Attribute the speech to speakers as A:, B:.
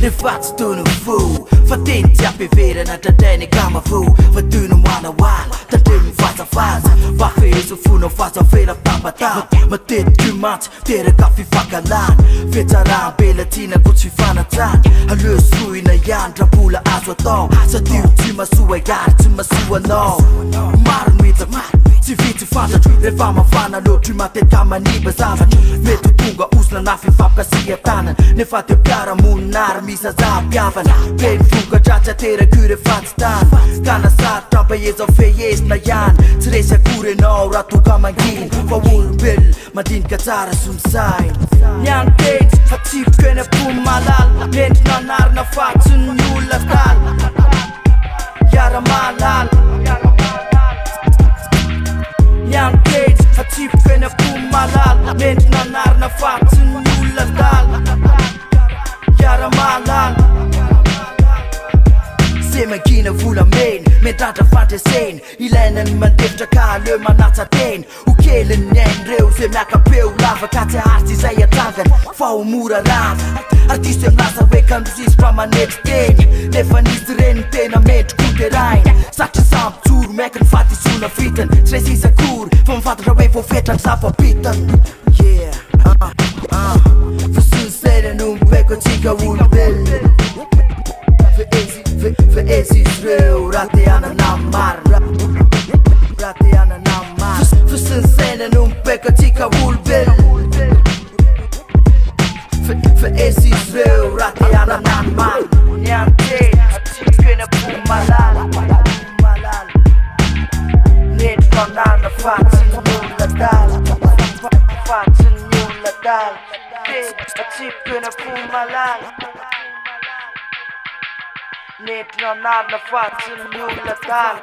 A: Det fattas du nu få för din tjappiverna där den är gammal få för du nu wanna wall där du fasta fast varför är så full och fast av fel att tappa tapp men det är mat det är kaffe fucka land veteran belatina guds vi fan att han lös ruina jandra pula alltså då så du timma så är gart timma så no mar mit se vite fata det var man fana lo tu mate kama ni besava med du punga usna na fi fapka sia tanan ne fate piara munar misa za piavan ben fuga chacha tere kure fatstan kana sa trapa yes of yes na yan tresa kure no ratu kama gin for will madin katara sum sign nyang dates hatip kena pum malal bent nanar na fatsun nula tal yara malal Young kids, hatip kena pum malal ment nanar na fatsun nula tal yara malal Semagina vula main Medanta fantasin Ilanen man efter kalö man ataten Ukelen nän reu se maka peu lava Kate arti zaya tangan Fau mura rav Artistem nasa vekan precis fram an next day Nefanis rentena med kuterain Sacha sam tur mekan fatis una fiten Tresisa kur Vom fatra way for fetan safa bitan Yeah För sunsäden vecka tika ulbel För esis reu Ratiana namar Ratiana namar För sunsäden vecka tika ulbel För esis reu Ratiana namar Nyante Atikena pumalal Ned från andra fatsen Nulla dal Fatsen nulla dal Atikena pumalal Ned från andra fatsen Nulla dal